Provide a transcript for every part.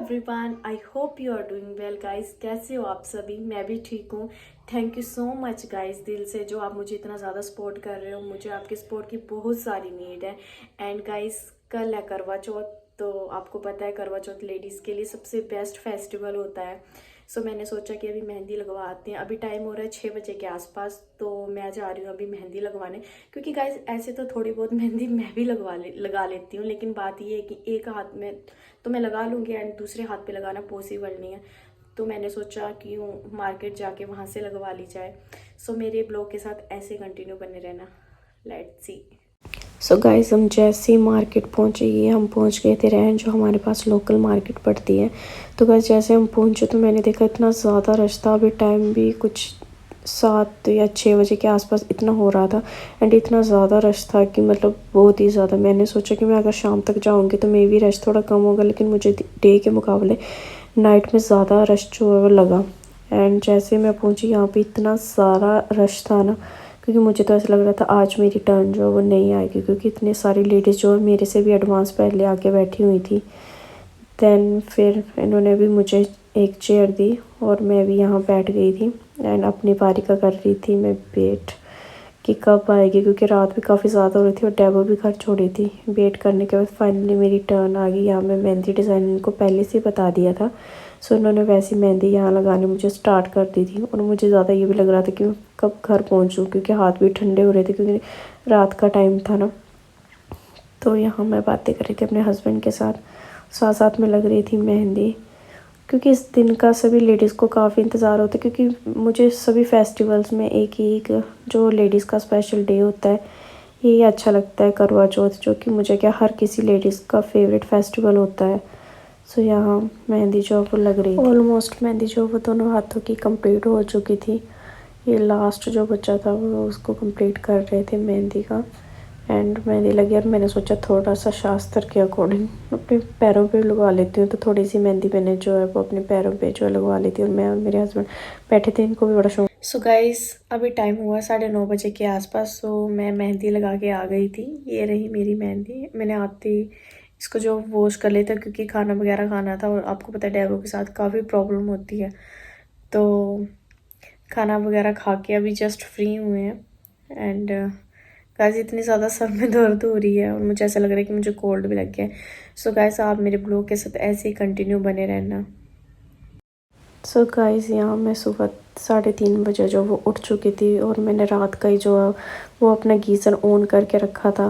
Everyone, I hope you are doing well guys. कैसे हो आप सभी? मैं भी ठीक हूँ। Thank you so much guys, दिल से जो आप मुझे इतना ज़्यादा सपोर्ट कर रहे हो। मुझे आपके सपोर्ट की बहुत सारी नीड है। एंड गाइस, कल है करवा चौथ। तो आपको पता है करवा चौथ लेडीज़ के लिए सबसे बेस्ट फेस्टिवल होता है। सो मैंने सोचा कि अभी मेहंदी लगवाते हैं। अभी टाइम हो रहा है 6 बजे के आसपास, तो मैं जा रही हूँ अभी मेहंदी लगवाने। क्योंकि गाइस ऐसे तो थोड़ी बहुत मेहंदी मैं भी लगा लेती हूँ, लेकिन बात ये है कि एक हाथ में तो मैं लगा लूँगी एंड दूसरे हाथ पे लगाना पॉसिबल नहीं है। तो मैंने सोचा कि मार्केट जाके वहाँ से लगवा ली जाए। सो मेरे ब्लॉग के साथ ऐसे कंटिन्यू बने रहना। Let's see. सो गाइस, हम जैसे ही मार्केट पहुँचे, ये हम पहुँच गए थे रैन, जो हमारे पास लोकल मार्केट पड़ती है। तो गाइस जैसे हम पहुँचे तो मैंने देखा इतना ज़्यादा रश था। अभी टाइम भी कुछ 7 या 6 बजे के आसपास इतना हो रहा था। एंड इतना ज़्यादा रश था कि मतलब बहुत ही ज़्यादा। मैंने सोचा कि मैं अगर शाम तक जाऊँगी तो मे भी रश थोड़ा कम होगा, लेकिन मुझे डे के मुकाबले नाइट में ज़्यादा रश जो है वो लगा। एंड जैसे मैं पहुँची यहाँ पे इतना सारा रश था ना, क्योंकि मुझे तो ऐसा लग रहा था आज मेरी टर्न जो वो नहीं आएगी, क्योंकि इतने सारी लेडीज़ जो मेरे से भी एडवांस पहले आके बैठी हुई थी। देन फिर इन्होंने भी मुझे एक चेयर दी और मैं भी यहाँ बैठ गई थी। एंड अपनी बारी का कर रही थी मैं वेट कि कब आएगी, क्योंकि रात भी काफ़ी ज़्यादा हो रही थी और डेबो भी घर छोड़ी थी। वेट करने के बाद फाइनली मेरी टर्न आ गई। यहाँ मैं मेहंदी डिज़ाइन इनको पहले से बता दिया था। सो उन्होंने वैसी मेहंदी यहाँ लगानी मुझे स्टार्ट कर दी थी। और मुझे ज़्यादा ये भी लग रहा था कि मैं कब घर पहुँचूँ, क्योंकि हाथ भी ठंडे हो रहे थे, क्योंकि रात का टाइम था ना। तो यहाँ मैं बातें कर रही थी अपने हस्बैंड के साथ, साथ साथ में लग रही थी मेहंदी। क्योंकि इस दिन का सभी लेडीज़ को काफ़ी इंतज़ार होता है, क्योंकि मुझे सभी फेस्टिवल्स में एक जो लेडीज़ का स्पेशल डे होता है यही अच्छा लगता है, करवा चौथ, जो कि मुझे क्या हर किसी लेडीज़ का फेवरेट फेस्टिवल होता है। सो यहाँ मेहंदी जो वो लग रही थी। ऑलमोस्ट मेहंदी जो वो दोनों हाथों की कंप्लीट हो चुकी थी। ये लास्ट जो बच्चा था वो उसको कंप्लीट कर रहे थे मेहंदी का। एंड मेहंदी लगी और मैंने सोचा थोड़ा सा शास्त्र के अकॉर्डिंग अपने पैरों पे लगवा लेती हूँ। तो थोड़ी सी मेहंदी मैंने जो है वो अपने पैरों पे जो है लगवा लेती हूँ। और मैं और मेरे हस्बैंड बैठे थे, इनको भी बड़ा शौक। सो गाइस, अभी टाइम हुआ 9:30 बजे के आसपास। सो मैं मेहंदी लगा के आ गई थी। ये रही मेरी मेहंदी। मैंने आती इसको जो वॉश कर लेता, क्योंकि खाना वगैरह खाना था और आपको पता है डेबो के साथ काफ़ी प्रॉब्लम होती है। तो खाना वगैरह खा के अभी जस्ट फ्री हुए हैं। एंड गाइस, इतनी ज़्यादा सर में दर्द हो रही है और मुझे ऐसा लग रहा है कि मुझे कोल्ड भी लग गया है। सो गाइस, आप मेरे ब्लॉग के साथ ऐसे ही कंटिन्यू बने रहना। सो गाइस, यहाँ मैं सुबह 3:30 बजे जो वो उठ चुकी थी और मैंने रात का ही जो है वो अपना गीज़र ऑन करके रखा था,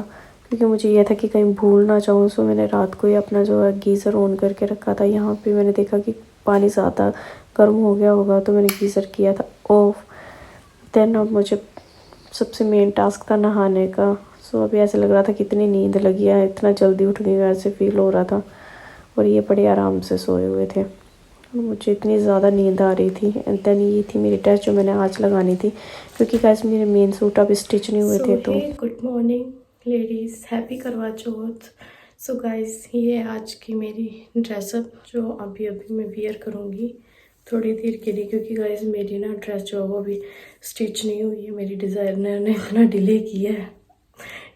क्योंकि मुझे यह था कि कहीं भूल ना जाऊँ। सो मैंने रात को ही अपना जो है गीज़र ऑन करके रखा था। यहाँ पे मैंने देखा कि पानी ज़्यादा गर्म हो गया होगा, तो मैंने गीज़र किया था ऑफ। देन अब मुझे सबसे मेन टास्क था नहाने का। सो अभी ऐसे लग रहा था कितनी नींद लगी है, इतना जल्दी उठ गई ऐसे फील हो रहा था। और ये बड़े आराम से सोए हुए थे और मुझे इतनी ज़्यादा नींद आ रही थी। एंड देन ये थी मेरी ड्रेस जो मैंने आज लगानी थी, क्योंकि गाइस मेरे मेन सूट अब स्टिच नहीं हुए थे। तो गुड मॉर्निंग लेडीज़, हैप्पी करवा चौथ। सो गाइस, ये है आज की मेरी ड्रेसअप जो अभी अभी मैं वियर करूँगी थोड़ी देर के लिए, क्योंकि गाइस मेरी ना ड्रेस जो है वो अभी स्टिच नहीं हुई है। मेरी डिज़ाइनर ने इतना डिले किया है।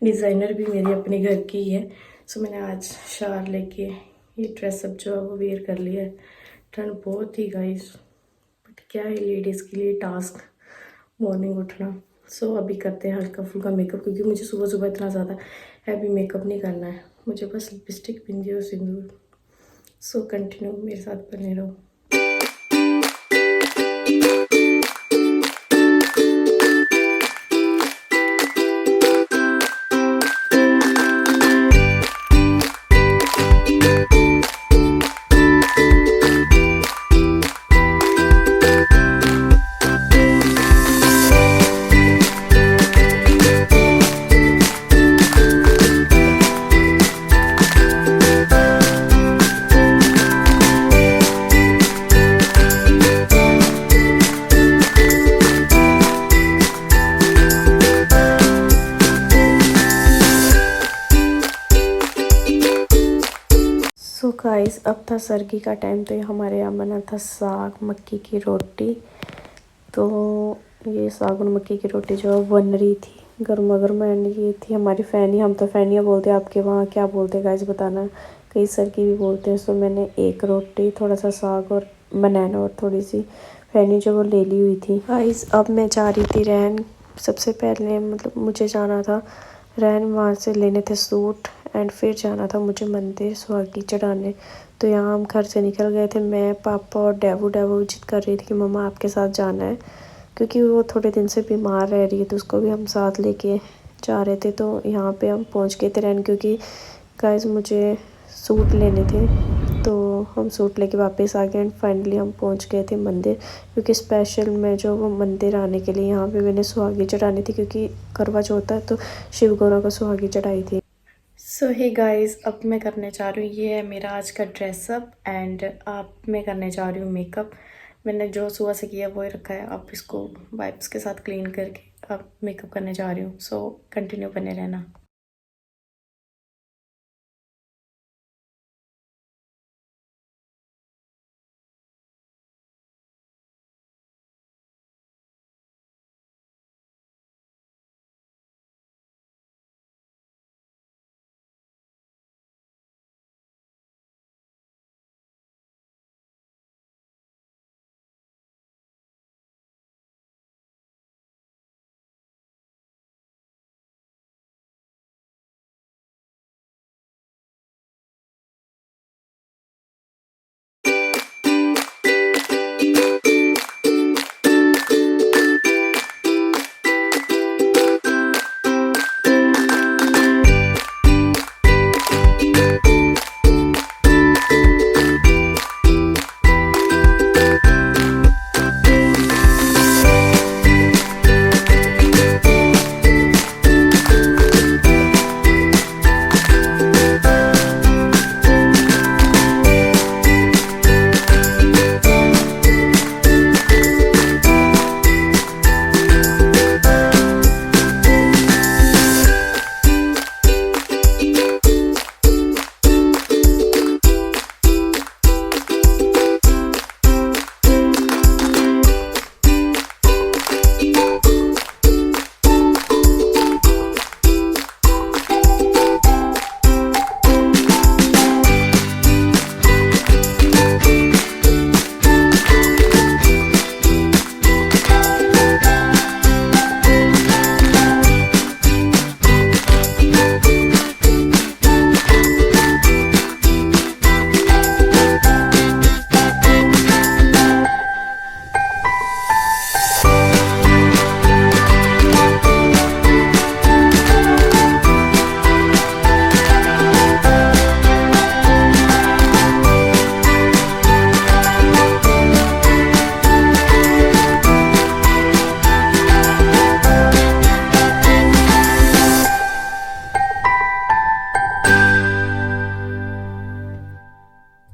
डिज़ाइनर भी मेरी अपने घर की है। सो मैंने आज शार लेके ये ड्रेसअप जो है वो वेयर कर लिया है। ठंड बहुत ही गाइस, बट क्या है लेडीज़ के लिए टास्क मॉर्निंग उठना। सो अभी करते हैं हल्का फुल्का मेकअप, क्योंकि मुझे सुबह सुबह इतना ज़्यादा हैवी मेकअप नहीं करना है। मुझे बस लिपस्टिक, बिंदी और सिंदूर। सो कंटिन्यू मेरे साथ बने रहो। सो गाइस, अब था सर्दी का टाइम, तो ये हमारे यहाँ बना था साग मक्की की रोटी। तो ये साग और मक्की की रोटी जो है बन रही थी गर्मा गर्म। एंड ये थी हमारी फ़ैनी, हम तो फ़ैनिया बोलते हैं, आपके वहाँ क्या बोलते हैं गाइस बताना कई सर की भी बोलते हैं। सो मैंने एक रोटी, थोड़ा सा साग और बनाना और थोड़ी सी फैनी जो वो ले ली हुई थी। गाइस अब मैं जा रही थी रहन। सबसे पहले मतलब मुझे जाना था रहन, वहाँ से लेने थे सूट एंड फिर जाना था मुझे मंदिर सुहागी चढ़ाने। तो यहाँ हम घर से निकल गए थे, मैं, पापा और डेवू। डेवू जिद कर रही थी कि मम्मा आपके साथ जाना है, क्योंकि वो थोड़े दिन से बीमार रह रही है, तो उसको भी हम साथ लेके जा रहे थे। तो यहाँ पे हम पहुँच गए थे रहन, क्योंकि गाइस मुझे सूट लेने थे। तो हम सूट लेके वापस आ गए एंड फाइनली हम पहुँच गए थे मंदिर, क्योंकि स्पेशल मैं जो वो मंदिर आने के लिए यहाँ पे मैंने सुहागी चढ़ानी थी, क्योंकि करवा चौथ है तो शिव गौरा को सुहागी चढ़ाई थी। सो हे गाइस, अब मैं करने जा रही हूँ, ये है मेरा आज का ड्रेसअप एंड अब मैं करने जा रही हूँ मेकअप। मैंने जो सुबह से किया वो ही रखा है, अब इसको वाइप्स के साथ क्लीन करके अब मेकअप करने जा रही हूँ। सो कंटिन्यू बने रहना।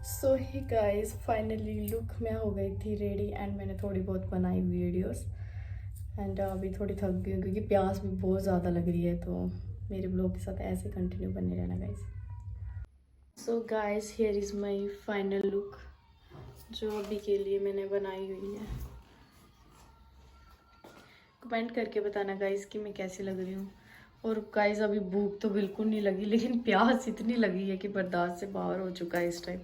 सो ही गाइस, फाइनली लुक मैं हो गई थी रेडी एंड मैंने थोड़ी बहुत बनाई वीडियोस एंड अभी थोड़ी थक गई हूँ, क्योंकि प्यास भी बहुत ज़्यादा लग रही है। तो मेरे ब्लॉग के साथ ऐसे कंटिन्यू बने रहना guys. So guys, here is my final look जो अभी के लिए मैंने बनाई हुई है। कमेंट करके बताना गाइस कि मैं कैसी लग रही हूँ। और गाइस अभी भूख तो बिल्कुल नहीं लगी, लेकिन प्यास इतनी लगी है कि बर्दाश्त से बाहर हो चुका है इस टाइम।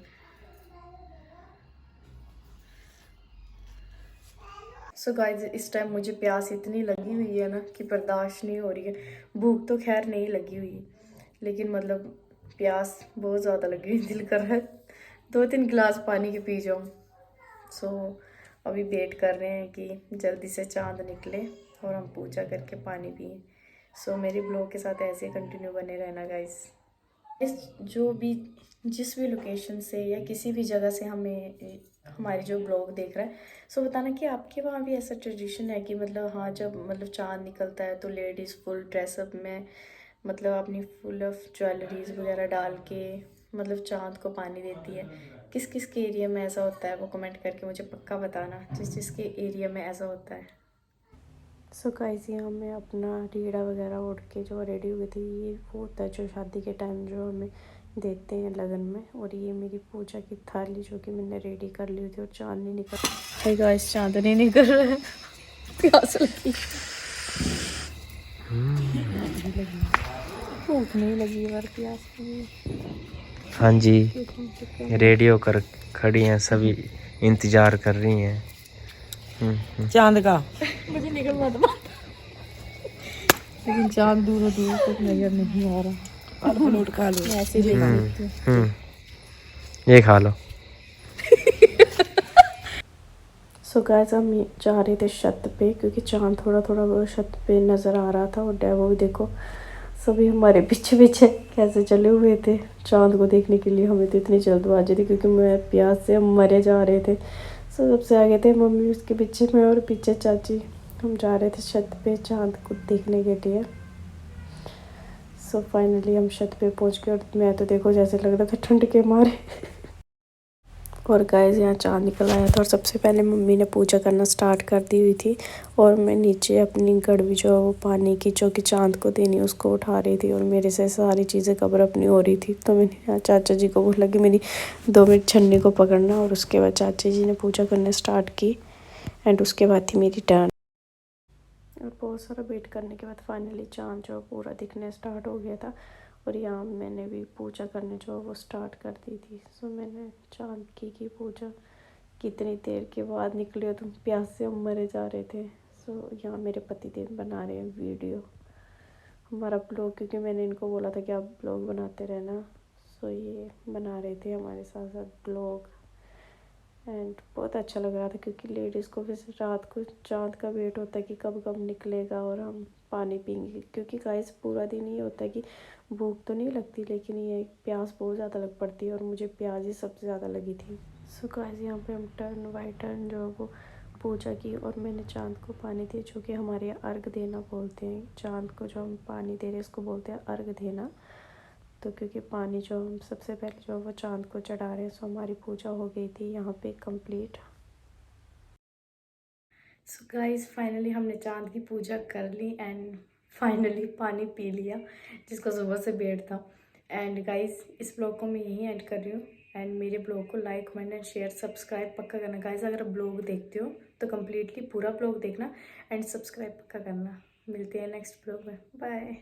सो गाइस, इस टाइम मुझे प्यास इतनी लगी हुई है ना कि बर्दाश्त नहीं हो रही है। भूख तो खैर नहीं लगी हुई है, लेकिन मतलब प्यास बहुत ज़्यादा लगी हुई, दिल कर रहा है 2-3 गिलास पानी के पी जाऊँ। सो अभी वेट कर रहे हैं कि जल्दी से चांद निकले और हम पूजा करके पानी पिए। सो मेरे ब्लॉग के साथ ऐसे कंटिन्यू बने रहना गाइस। जो भी जिस भी लोकेशन से या किसी भी जगह से हमें हमारी जो ब्लॉग देख रहा है, सो बताना कि आपके वहाँ भी ऐसा ट्रेडिशन है कि मतलब हाँ, जब मतलब चांद निकलता है तो लेडीज़ फुल ड्रेसअप में मतलब अपनी फुल ऑफ ज्वेलरीज वगैरह डाल के मतलब चांद को पानी देती है। किस किस के एरिया में ऐसा होता है वो कमेंट करके मुझे पक्का बताना, जिस जिसके एरिया में ऐसा होता है। सो गाइस, यहाँ मैं अपना रीड़ा वगैरह ओढ़ के जो रेडी हुई थी, ये वो होता है जो शादी के टाइम जो हमें देते हैं लगन में। और ये मेरी पूजा की थाली जो कि मैंने रेडी कर ली थी। और चांद नहीं निकल रहा है गाइस, चांद नहीं निकल रहा है, प्यास लगी, भूख नहीं लगी, बार प्यास लगी। हाँ जी, रेडी होकर खड़ी हैं सभी, इंतजार कर रही हैं चांद का। मुझे निकल मत लेकिन चांद दूर दूर तक नजर नहीं आ रहा। फल फ्रूट खा लो। ऐसे देख लेती हूँ। ये खा लो। सो गाइस हम जा रहे थे छत पे क्योंकि चांद थोड़ा थोड़ा वो छत पे नज़र आ रहा था। और डेवो भी देखो सभी हमारे पीछे पीछे कैसे चले हुए थे चांद को देखने के लिए। हमें तो इतनी जल्दबाजी थी क्योंकि मैं प्यास से हम मरे जा रहे थे। सो सबसे आगे थे मम्मी, उसके पीछे मैं और पीछे चाची। हम जा रहे थे छत पे चांद को देखने के लिए। सो फाइनली हम छत पे पहुंच गए और मैं तो देखो जैसे लग रहा था ठंड के मारे। और गाइस यहाँ चांद निकल आया था और सबसे पहले मम्मी ने पूजा करना स्टार्ट कर दी हुई थी। और मैं नीचे अपनी गड़वी जो है वो पानी की जो कि चांद को देनी उसको उठा रही थी और मेरे से सारी चीज़ें कवर अपनी हो रही थी। तो मैंने यहाँ चाचा जी को बोला कि मेरी 2 मिनट छन्नी को पकड़ना। और उसके बाद चाचा जी ने पूजा करना स्टार्ट की एंड उसके बाद थी मेरी टर्न। और बहुत सारा वेट करने के बाद फाइनली चांद जो पूरा दिखने स्टार्ट हो गया था। और यहाँ मैंने भी पूजा करने जो वो स्टार्ट कर दी थी। सो मैंने चांद की पूजा। कितनी देर के बाद निकले हो तुम, प्यास से हम मरे जा रहे थे। सो यहाँ मेरे पति देव बना रहे हैं वीडियो हमारा ब्लॉग, क्योंकि मैंने इनको बोला था कि आप ब्लॉग बनाते रहना। सो ये बना रहे थे हमारे साथ साथ ब्लॉग एंड बहुत अच्छा लग रहा था क्योंकि लेडीज़ को वैसे रात को चांद का वेट होता है कि कब कब निकलेगा और हम पानी पियेंगे। क्योंकि गाइस पूरा दिन ये होता है कि भूख तो नहीं लगती लेकिन ये प्यास बहुत ज़्यादा लग पड़ती है और मुझे प्यास ही सबसे ज़्यादा लगी थी। सो गाइस यहाँ पे हम टर्न बाई टर्न जो है वो पूजा की और मैंने चांद को पानी दिया, जो कि हमारे यहाँ अर्घ देना बोलते हैं। चांद को जो हम पानी दे रहे हैं उसको बोलते हैं अर्घ देना। तो क्योंकि पानी जो हम सबसे पहले जो वो चांद को चढ़ा रहे हैं, सो हमारी पूजा हो गई थी यहाँ पे कंप्लीट। सो गाइस फाइनली हमने चांद की पूजा कर ली एंड फाइनली पानी पी लिया जिसको सुबह से वेट था। एंड गाइस इस ब्लॉग को मैं यहीं एंड कर रही हूँ एंड मेरे ब्लॉग को like comment and share subscribe पक्का करना गाइस। अगर ब्लॉग देखते हो तो कम्प्लीटली पूरा ब्लॉग देखना एंड सब्सक्राइब पक्का करना। मिलते हैं नेक्स्ट ब्लॉग में, बाय।